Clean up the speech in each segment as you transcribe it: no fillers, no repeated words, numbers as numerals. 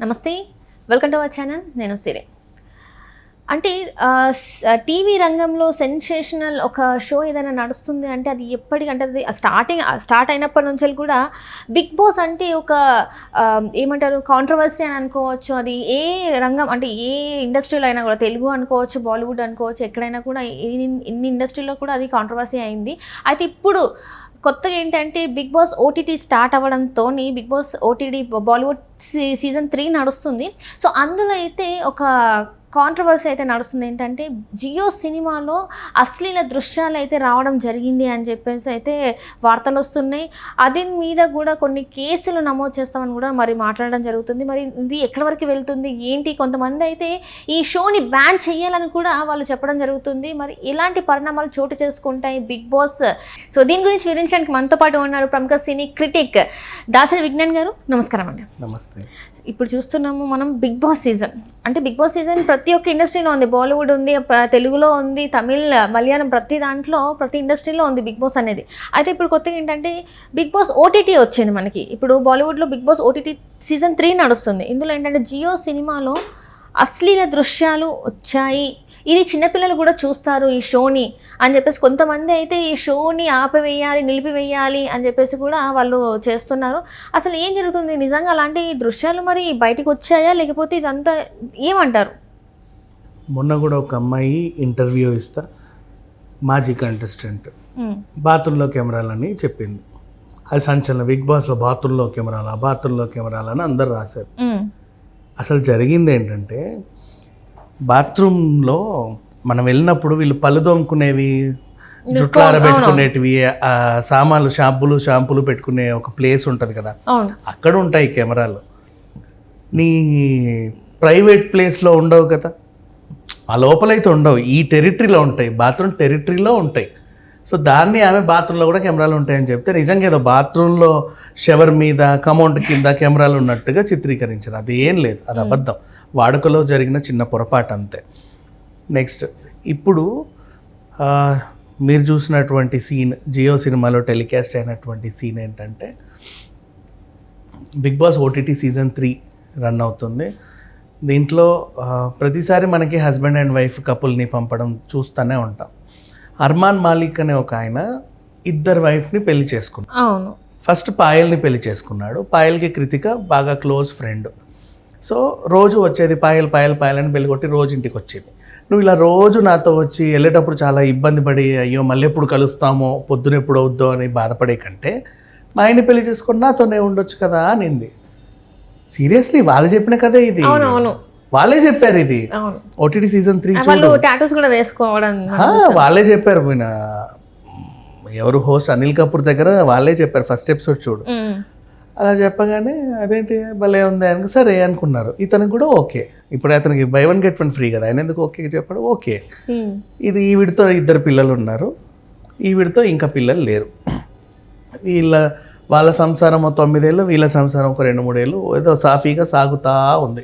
నమస్తే, welcome to our channel. నేను సిరే. అంటే టీవీ రంగంలో సెన్సేషనల్ ఒక షో ఏదైనా నడుస్తుంది అంటే అది ఎప్పటికంటే అది స్టార్ట్ అయినప్పటి నుంచి కూడా బిగ్ బాస్ అంటే ఒక ఏమంటారు కాంట్రవర్సీ అని అనుకోవచ్చు. అది ఏ రంగం అంటే ఏ ఇండస్ట్రీలో అయినా కూడా, తెలుగు అనుకోవచ్చు, బాలీవుడ్ అనుకోవచ్చు, ఎక్కడైనా కూడా ఇన్ని ఇండస్ట్రీలో కూడా అది కాంట్రవర్సీ అయింది. అయితే ఇప్పుడు కొత్తగా ఏంటంటే బిగ్ బాస్ ఓటీటీ స్టార్ట్ అవ్వడంతో Bigg Boss OTT Bollywood season 3 నడుస్తుంది. సో అందులో అయితే ఒక కాంట్రవర్సీ అయితే నడుస్తుంది. ఏంటంటే జియో సినిమాలో అశ్లీల దృశ్యాలు అయితే రావడం జరిగింది అని చెప్పేసి అయితే వార్తలు వస్తున్నాయి. అది మీద కూడా కొన్ని కేసులు నమోదు చేస్తామని కూడా మరి మాట్లాడడం జరుగుతుంది. మరి ఇది ఎక్కడి వరకు వెళ్తుంది ఏంటి? కొంతమంది అయితే ఈ షోని బ్యాన్ చేయాలని కూడా వాళ్ళు చెప్పడం జరుగుతుంది. మరి ఎలాంటి పరిణామాలు చోటు చేసుకుంటాయి బిగ్ బాస్? సో దీని గురించి వివరించడానికి మనతో పాటు ఉన్నారు ప్రముఖ సినీ క్రిటిక్ దాసరి విజ్ఞాన్ గారు. నమస్కారం అండి. నమస్తే. ఇప్పుడు చూస్తున్నాము మనం బిగ్ బాస్ సీజన్. అంటే బిగ్ బాస్ సీజన్ ప్రతి ఒక్క ఇండస్ట్రీలో ఉంది. బాలీవుడ్ ఉంది, తెలుగులో ఉంది, తమిళ్, మలయాళం, ప్రతి దాంట్లో ప్రతి ఇండస్ట్రీలో ఉంది బిగ్ బాస్ అనేది. అయితే ఇప్పుడు కొత్తగా ఏంటంటే బిగ్ బాస్ ఓటీటీ వచ్చింది మనకి. ఇప్పుడు బాలీవుడ్లో బిగ్ బాస్ ఓటీటీ సీజన్ 3 నడుస్తుంది. ఇందులో ఏంటంటే జియో సినిమాలో అశ్లీల దృశ్యాలు వచ్చాయి, ఇది చిన్నపిల్లలు కూడా చూస్తారు ఈ షోని అని చెప్పేసి కొంతమంది అయితే ఈ షోని ఆపివేయాలి, నిలిపివేయాలి అని చెప్పేసి కూడా వాళ్ళు చేస్తున్నారు. అసలు ఏం జరుగుతుంది నిజంగా? అలాంటి దృశ్యాలు మరి బయటకు వచ్చాయా లేకపోతే ఇదంతా ఏమంటారు? మొన్న కూడా ఒక అమ్మాయి ఇంటర్వ్యూ ఇస్తా మాజీ కంటెస్టెంట్ బాత్రూంలో కెమెరాలని చెప్పింది. అది సంచలనం. బిగ్ బాస్లో బాత్రూంలో కెమెరాలని అందరు రాశారు. అసలు జరిగింది ఏంటంటే, బాత్రూంలో మనం వెళ్ళినప్పుడు వీళ్ళు పళ్ళు దోముకునేవి, జుట్లు ఆరబెట్టుకునేటివి, సామాన్లు షాంపూలు పెట్టుకునే ఒక ప్లేస్ ఉంటుంది కదా, అక్కడ ఉంటాయి కెమెరాలు. నీ ప్రైవేట్ ప్లేస్లో ఉండవు కదా, ఆ లోపలైతే ఉండవు, ఈ టెరిటరీలో ఉంటాయి, బాత్రూమ్ టెరిటరీలో ఉంటాయి. సో దాన్ని ఆమె బాత్రూంలో కూడా కెమెరాలు ఉంటాయని చెప్తే నిజంగా ఏదో బాత్రూంలో షవర్ మీద కమౌంట్ కింద కెమెరాలు ఉన్నట్టుగా చిత్రీకరించారు. అది ఏం లేదు, అది అబద్ధం, వాడుకలో జరిగిన చిన్న పొరపాటు అంతే. నెక్స్ట్, ఇప్పుడు మీరు చూసినటువంటి సీన్, జియో సినిమాలో టెలికాస్ట్ అయినటువంటి సీన్ ఏంటంటే, Bigg Boss OTT season 3 run అవుతుంది. దీంట్లో ప్రతిసారి మనకి హస్బెండ్ అండ్ వైఫ్ కపుల్ని పంపడం చూస్తూనే ఉంటాం. అర్మాన్ మాలిక్ అనే ఒక ఆయన 2 వైఫ్ని పెళ్లి చేసుకున్నాడు. అవును. ఫస్ట్ పాయల్ని పెళ్లి చేసుకున్నాడు. పాయల్కి కృతిక బాగా క్లోజ్ ఫ్రెండ్. సో రోజు వచ్చేది పాయల్ అని పెళ్ళికొట్టి రోజు ఇంటికి వచ్చేది. నువ్వు ఇలా రోజు నాతో వచ్చి వెళ్ళేటప్పుడు చాలా ఇబ్బంది పడి, అయ్యో మళ్ళీ ఎప్పుడు కలుస్తామో, పొద్దున ఎప్పుడు అవుద్దో అని బాధపడే కంటే మా ఆయన్ని పెళ్లి చేసుకుని నాతోనే ఉండొచ్చు కదా అనింది. సీరియస్లీ వాళ్ళు చెప్పిన కదే ఇది. వాళ్ళే చెప్పారు ఇది. ఓటీటీ సీజన్ 3 టాటూస్ కూడా వేసుకోవడం వాళ్ళే చెప్పారు. ఎవరు హోస్ట్ అనిల్ కపూర్ దగ్గర వాళ్ళే చెప్పారు ఫస్ట్ ఎపిసోడ్ చూడు. అలా చెప్పగానే అదేంటి భలే ఉంది అని సరే అనుకున్నారు. ఇతనికి కూడా ఓకే. ఇప్పుడు అతనికి buy 1 get 1 ఫ్రీ కదా, ఆయన ఎందుకు ఓకే చెప్పాడు. ఓకే, ఇది ఈవిడితో 2 పిల్లలు ఉన్నారు, ఈవిడితో ఇంకా పిల్లలు లేరు. వాళ్ళ సంసారం 9 ఏళ్ళు, వీళ్ళ సంసారం ఒక 2-3 ఏళ్ళు ఏదో సాఫీగా సాగుతూ ఉంది.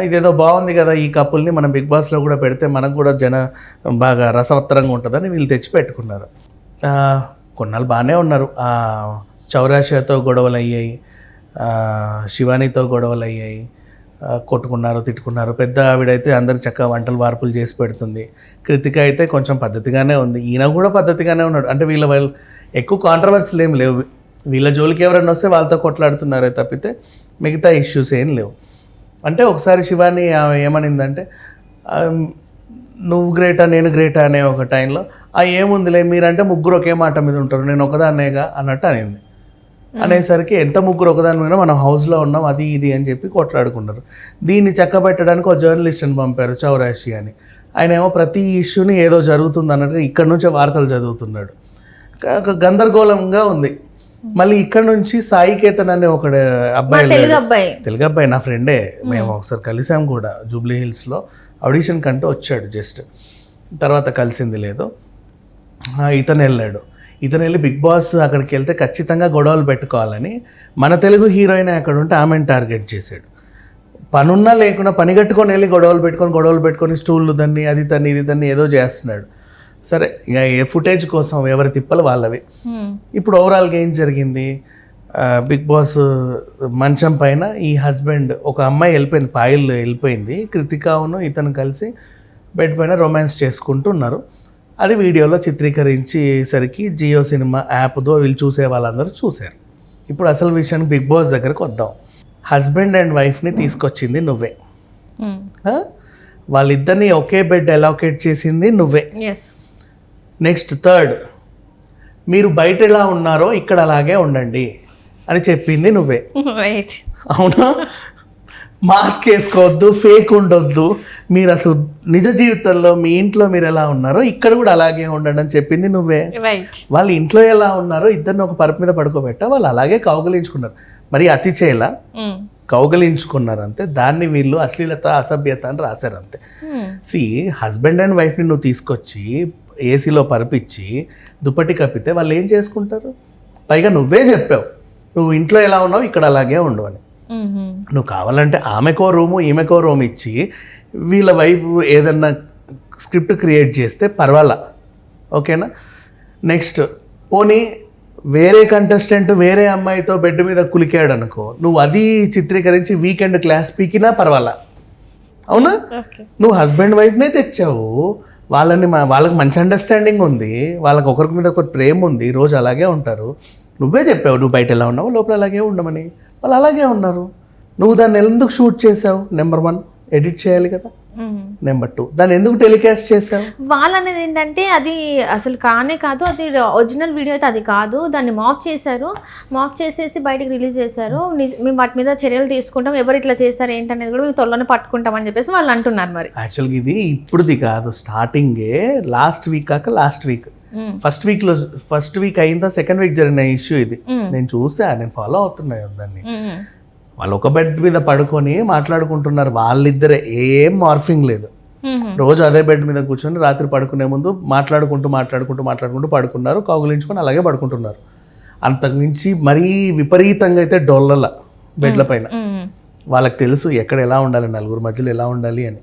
ఇదేదో బాగుంది కదా, ఈ కపుల్ని మనం బిగ్ బాస్లో కూడా పెడితే మనకు కూడా బాగా రసవత్తరంగా ఉంటుందని వీళ్ళు తెచ్చి పెట్టుకున్నారు. కొన్నాళ్ళు బాగానే ఉన్నారు. చౌరాషియాతో గొడవలు అయ్యాయి, శివానీతో గొడవలు అయ్యాయి, కొట్టుకున్నారు, తిట్టుకున్నారు. పెద్ద ఆవిడైతే అందరికి చక్కగా వంటలు వార్పులు చేసి పెడుతుంది. కృతిక అయితే కొంచెం పద్ధతిగానే ఉంది, ఈయన కూడా పద్ధతిగానే ఉన్నాడు. అంటే వాళ్ళు ఎక్కువ కాంట్రవర్సీలు ఏం లేవు. వీళ్ళ జోలికి ఎవరైనా వస్తే వాళ్ళతో కొట్లాడుతున్నారే తప్పితే మిగతా ఇష్యూస్ ఏం లేవు. అంటే ఒకసారి శివాని ఏమనిందంటే, నువ్వు గ్రేటా నేను గ్రేటా అనే ఒక టైంలో, ఏముందిలే మీరంటే ముగ్గురు ఒకే మాట మీద ఉంటారు, నేను ఒకదాన్నేగా అన్నట్టు అనింది. అనేసరికి ఎంత ముగ్గురు ఒకదాని మీద మనం హౌస్లో ఉన్నాం అది ఇది అని చెప్పి కొట్లాడుకున్నారు. దీన్ని చక్కబెట్టడానికి ఒక జర్నలిస్ట్ని పంపారు, చౌరాషి అని. ఆయన ఏమో ప్రతి ఇష్యూని ఏదో జరుగుతుంది అన్నట్టు ఇక్కడ నుంచే వార్తలు చదువుతున్నాడు. గందరగోళంగా ఉంది. మళ్ళీ ఇక్కడ నుంచి సాయికేతన్ అనే ఒక అబ్బాయి, తెలుగు అబ్బాయి, నా ఫ్రెండే, మేము ఒకసారి కలిసాం కూడా జూబ్లీ హిల్స్లో. ఆడిషన్ కంటూ వచ్చాడు, జస్ట్ తర్వాత కలిసింది లేదు. ఇతను వెళ్ళి బిగ్ బాస్ అక్కడికి వెళ్తే ఖచ్చితంగా గొడవలు పెట్టుకోవాలని మన తెలుగు హీరోయిన్ అక్కడ ఉంటే ఆమెను టార్గెట్ చేశాడు. పనున్నా లేకుండా పని కట్టుకొని వెళ్ళి గొడవలు పెట్టుకొని స్టూళ్ళు తన్ని అది తన్ని ఇది తన్ని ఏదో చేస్తున్నాడు. సరే, ఇక ఫుటేజ్ కోసం ఎవరి తిప్పలు వాళ్ళవి. ఇప్పుడు ఓవరాల్గా ఏం జరిగింది, బిగ్ బాస్ మంచం పైన ఈ హస్బెండ్ ఒక అమ్మాయి వెళ్ళిపోయింది, పాయల్ వెళ్ళిపోయింది, కృతికాను ఇతను కలిసి బెడ్ పైన రొమాన్స్ చేసుకుంటున్నారు. అది వీడియోలో చిత్రీకరించేసరికి జియో సినిమా యాప్తో వీళ్ళు చూసే వాళ్ళందరూ చూశారు. ఇప్పుడు అసలు విషయానికి బిగ్ బాస్ దగ్గరకు వద్దాం. హస్బెండ్ అండ్ వైఫ్ని తీసుకొచ్చింది నువ్వే, వాళ్ళిద్దరిని ఒకే బెడ్ అలొకేట్ చేసింది నువ్వే. నెక్స్ట్ థర్డ్, మీరు బయట ఎలా ఉన్నారో ఇక్కడ అలాగే ఉండండి అని చెప్పింది నువ్వే. అవునా? మాస్క్ వేసుకోవద్దు, ఫేక్ ఉండొద్దు, మీరు అసలు నిజ జీవితంలో మీ ఇంట్లో మీరు ఎలా ఉన్నారో ఇక్కడ కూడా అలాగే ఉండండి అని చెప్పింది నువ్వే. వాళ్ళు ఇంట్లో ఎలా ఉన్నారో ఇద్దరిని ఒక పరుపు మీద పడుకోబెట్టా, వాళ్ళు అలాగే కౌగలించుకున్నారు. మరి అతి చేయలా, కౌగలించుకున్నారు అంతే. దాన్ని వీళ్ళు అశ్లీలత అసభ్యత అని రాశారు అంతే. హస్బెండ్ అండ్ వైఫ్ని నువ్వు తీసుకొచ్చి ఏసీలో పరుపిచ్చి దుప్పటి కప్పితే వాళ్ళు ఏం చేసుకుంటారు? పైగా నువ్వే చెప్పావు నువ్వు ఇంట్లో ఎలా ఉన్నావు ఇక్కడ అలాగే ఉండు అని. నువ్వు కావాలంటే ఆమెకో రూము ఈమెకో రూమ్ ఇచ్చి వీళ్ళ వైపు ఏదన్నా స్క్రిప్ట్ క్రియేట్ చేస్తే పర్వాలా, ఓకేనా? నెక్స్ట్, పోనీ వేరే కంటెస్టెంట్ వేరే అమ్మాయితో బెడ్ మీద కులికాడు అనుకో, నువ్వు అది చిత్రీకరించి వీకెండ్ క్లాస్ పీకినా పర్వాలా, అవునా? నువ్వు హస్బెండ్ వైఫ్నే తెచ్చావు, వాళ్ళకి మంచి అండర్స్టాండింగ్ ఉంది, వాళ్ళకి ఒకరికి మీద ఒకరి ప్రేమ ఉంది, రోజు అలాగే ఉంటారు. నువ్వే చెప్పావు నువ్వు బయట ఎలా ఉన్నావు లోపల అలాగే ఉండమని, వాళ్ళు అలాగే ఉన్నారు. నువ్వు దాన్ని ఎందుకు షూట్ చేసావు? నెంబర్ 1 ఎడిట్ చేయాలి కదా. నెంబర్ 2 దాన్ని ఎందుకు టెలికాస్ట్ చేసావు? వాళ్ళనేది ఏంటంటే అది అసలు కానే కాదు, అది ఒరిజినల్ వీడియో అయితే అది కాదు, దాన్ని మాఫ్ చేశారు, మాఫ్ చేసేసి బయటకు రిలీజ్ చేశారు. మేము వాటి మీద చర్యలు తీసుకుంటాం, ఎవరు ఇట్లా చేశారు ఏంటనేది కూడా మేము తొల్లని పట్టుకుంటాం అని చెప్పేసి వాళ్ళు అంటున్నారు. మరి యాక్చువల్గా ఇది ఇప్పుడుది కాదు, స్టార్టింగే లాస్ట్ వీక్ ఫస్ట్ వీక్ అయిందా సెకండ్ వీక్ జరిగిన ఇష్యూ ఇది. నేను చూసా, నేను ఫాలో అవుతున్నాను దాన్ని. వాళ్ళు ఒక బెడ్ మీద పడుకొని మాట్లాడుకుంటున్నారు వాళ్ళిద్దరే, ఏం మార్ఫింగ్ లేదు. రోజు అదే బెడ్ మీద కూర్చొని రాత్రి పడుకునే ముందు మాట్లాడుకుంటూ పడుకున్నారు, కౌగులించుకొని అలాగే పడుకుంటున్నారు. అంతకుమించి మరీ విపరీతంగా అయితే డొల్లల బెడ్ల పైన. వాళ్ళకి తెలుసు ఎక్కడ ఎలా ఉండాలి, నలుగురు మధ్యలో ఎలా ఉండాలి అని.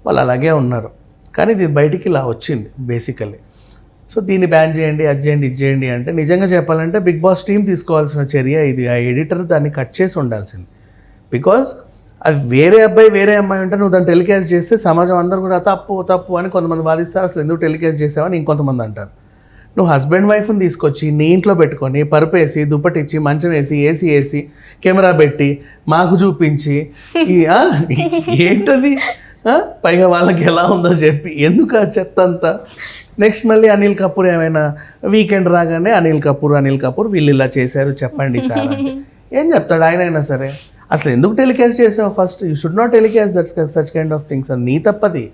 వాళ్ళు అలాగే ఉన్నారు. కానీ ఇది బయటికి ఇలా వచ్చింది బేసికల్లీ. సో దీన్ని బ్యాన్ చేయండి, అది చేయండి, ఇది చేయండి అంటే నిజంగా చెప్పాలంటే బిగ్ బాస్ టీం తీసుకోవాల్సిన చర్య ఇది. ఆ ఎడిటర్ దాన్ని కట్ చేసి ఉండాల్సింది. బికాజ్ అది వేరే అబ్బాయి వేరే అమ్మాయి ఉంటే నువ్వు దాన్ని టెలికాస్ట్ చేస్తే సమాజం అందరూ కూడా తప్పు అని కొంతమంది వాదిస్తారు. అసలు ఎందుకు టెలికాస్ట్ చేసావని ఇంకొంతమంది అంటారు. నువ్వు హస్బెండ్ వైఫ్ని తీసుకొచ్చి నీ ఇంట్లో పెట్టుకొని పరుపేసి దుప్పటిచ్చి మంచం వేసి ఏసీ వేసి కెమెరా పెట్టి మాకు చూపించి ఏంటది, పైగా వాళ్ళకి ఎలా ఉందో చెప్పి ఎందుకు ఆ చెత్త అంతా. నెక్స్ట్ మళ్ళీ అనిల్ కపూర్ ఏమైనా వీకెండ్ రాగానే అనిల్ కపూర్ వీళ్ళు ఇలా చేశారు చెప్పండి సార్ అంటే ఏం చెప్తాడు ఆయన అయినా సరే. అసలు ఎందుకు టెలికాస్ట్ చేసావు? First you should not telecast such kind of things. అని నీ తప్పది.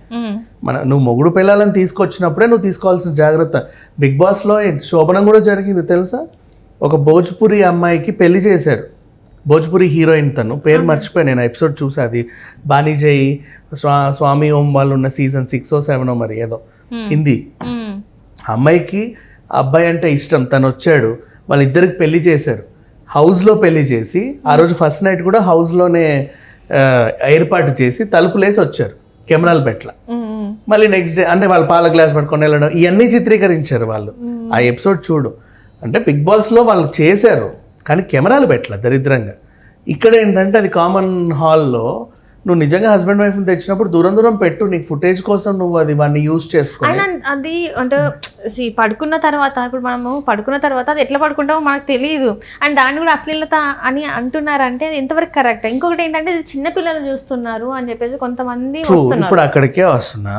నువ్వు మొగుడు పిల్లలను తీసుకొచ్చినప్పుడే నువ్వు తీసుకోవాల్సిన జాగ్రత్త. బిగ్ బాస్లో శోభనం కూడా జరిగింది తెలుసా. ఒక భోజ్పురి అమ్మాయికి పెళ్లి చేశారు, భోజ్పురి హీరోయిన్, తను పేరు మర్చిపోయి, నేను ఎపిసోడ్ చూసా, అది బాణిజయ్ స్వామి ఓం వాళ్ళు ఉన్న సీజన్ 6 or 7 మరి ఏదో హిందీ. అమ్మాయికి అబ్బాయి అంటే ఇష్టం, తను వచ్చాడు, వాళ్ళిద్దరికి పెళ్లి చేశారు, హౌస్లో పెళ్లి చేసి ఆ రోజు ఫస్ట్ నైట్ కూడా హౌస్లోనే ఏర్పాటు చేసి తలుపులేసి వచ్చారు, కెమెరాలు పెట్ల. మళ్ళీ నెక్స్ట్ డే అంటే వాళ్ళు పాల గ్లాస్ పట్టుకొని వెళ్ళడం, ఇవన్నీ చిత్రీకరించారు వాళ్ళు. ఆ ఎపిసోడ్ చూడు. అంటే బిగ్ బాస్లో వాళ్ళు చేశారు కానీ కెమెరాలు పెట్టల దరిద్రంగా. ఇక్కడ ఏంటంటే అది కామన్ హాల్లో నువ్వు నిజంగా హస్బెండ్ వైఫ్ని తెచ్చినప్పుడు దూరం పెట్టు, నీకు ఫుటేజ్ కోసం నువ్వు అది వాడిని యూజ్ చేసుకో. అది అంటే పడుకున్న తర్వాత, ఇప్పుడు మనము పడుకున్న తర్వాత అది ఎట్లా పడుకుంటామో మనకు తెలియదు, అండ్ దాన్ని కూడా అశ్లీలత అని అంటున్నారంటే అది ఎంతవరకు కరెక్ట్? ఇంకొకటి ఏంటంటే ఇది చిన్నపిల్లలు చూస్తున్నారు అని చెప్పేసి కొంతమంది వస్తున్నారు. ఇప్పుడు అక్కడికే వస్తున్నా,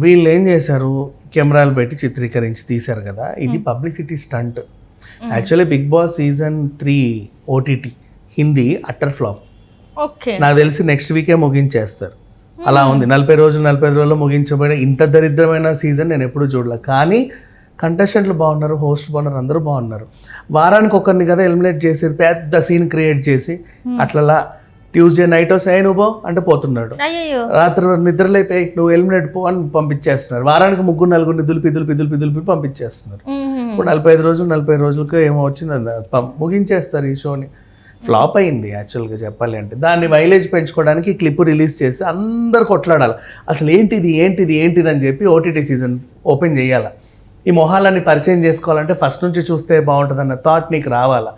వీళ్ళు ఏం చేశారు, కెమెరాలు పెట్టి చిత్రీకరించి తీశారు కదా, ఇది publicity stunt. Actually Bigg Boss season 3 OTT Hindi utter flop. నాకు తెలిసి నెక్స్ట్ వీకే ముగించేస్తారు. అలా ఉంది, 45 రోజుల్లో ముగించబడే ఇంత దరిద్రమైన సీజన్ నేను ఎప్పుడు చూడలే. కానీ కంటెస్టెంట్లు బాగున్నారు, హోస్ట్ బాగున్నారు, అందరూ బాగున్నారు. వారానికి ఒకరిని కదా ఎలిమినేట్ చేసేది, పెద్ద సీన్ క్రియేట్ చేసి అట్లా ట్యూస్డే నైట్ నువ్వు అంటే పోతున్నాడు, రాత్రి నిద్రలేపోయి నువ్వు ఎలిమినేట్ పో అని పంపించేస్తున్నారు. వారానికి 3-4 దులిపి పంపించేస్తున్నారు. ఇప్పుడు 45 రోజులకు ఏమో వచ్చింది, ముగించేస్తారు ఈ షోని. ఫ్లాప్ అయింది యాక్చువల్గా చెప్పాలి అంటే. దాన్ని మైలేజ్ పెంచుకోవడానికి క్లిప్ రిలీజ్ చేసి అందరు కొట్లాడాలి, అసలు ఏంటిది అని చెప్పి OTT సీజన్ ఓపెన్ చేయాలి. ఈ మొహాలన్నీ పరిచయం చేసుకోవాలంటే ఫస్ట్ నుంచి చూస్తే బాగుంటుంది అన్న థాట్ నీకు రావాలా.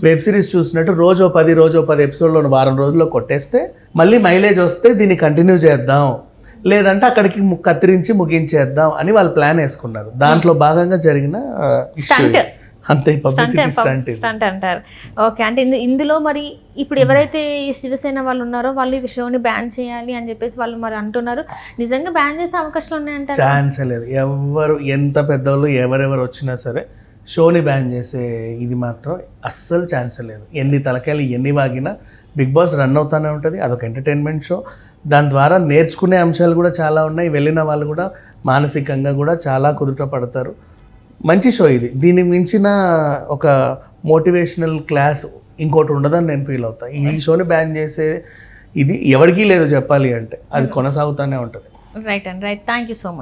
వెబ్ సిరీస్ చూసినట్టు రోజో 10 ఎపిసోడ్లో వారం రోజుల్లో కొట్టేస్తే మళ్ళీ మైలేజ్ వస్తే దీన్ని కంటిన్యూ చేద్దాం, లేదంటే అక్కడికి కత్తిరించి ముగించేద్దాం అని వాళ్ళు ప్లాన్ వేసుకున్నారు. దాంట్లో భాగంగా జరిగిన స్టంట్ అంతే, పబ్లిసిటీ స్టంట్. స్టంట్ అంటారు. ఓకే, అంటే ఇందులో మరి ఇప్పుడు ఎవరైతే ఈ శివసేన వాళ్ళు ఉన్నారో వాళ్ళు ఈ షోని బ్యాన్ చేయాలి అని చెప్పేసి వాళ్ళు మరి అంటున్నారు. నిజంగా బ్యాన్ చేసే అవకాశాలు ఉన్నాయంటారు? ఛాన్స్ లేదు. ఎవరు ఎంత పెద్దవాళ్ళు ఎవరెవరు వచ్చినా సరే షోని బ్యాన్ చేసే ఇది మాత్రం అస్సలు ఛాన్స్ లేదు. ఎన్ని తలకాయలు ఎన్ని వాగినా బిగ్ బాస్ రన్ అవుతూనే ఉంటుంది. అదొక ఎంటర్టైన్మెంట్ షో. దాని ద్వారా నేర్చుకునే అంశాలు కూడా చాలా ఉన్నాయి. వెళ్ళిన వాళ్ళు కూడా మానసికంగా కూడా చాలా కుదుట పడతారు. మంచి షో ఇది. దీన్ని మించిన ఒక మోటివేషనల్ క్లాస్ ఇంకోటి ఉండదని నేను ఫీల్ అవుతాను. ఈ షోని బ్యాన్ చేసే ఇది ఎవరికీ లేదు చెప్పాలి అంటే. అది కొనసాగుతూనే ఉంటుంది. Right and right. Thank you so much.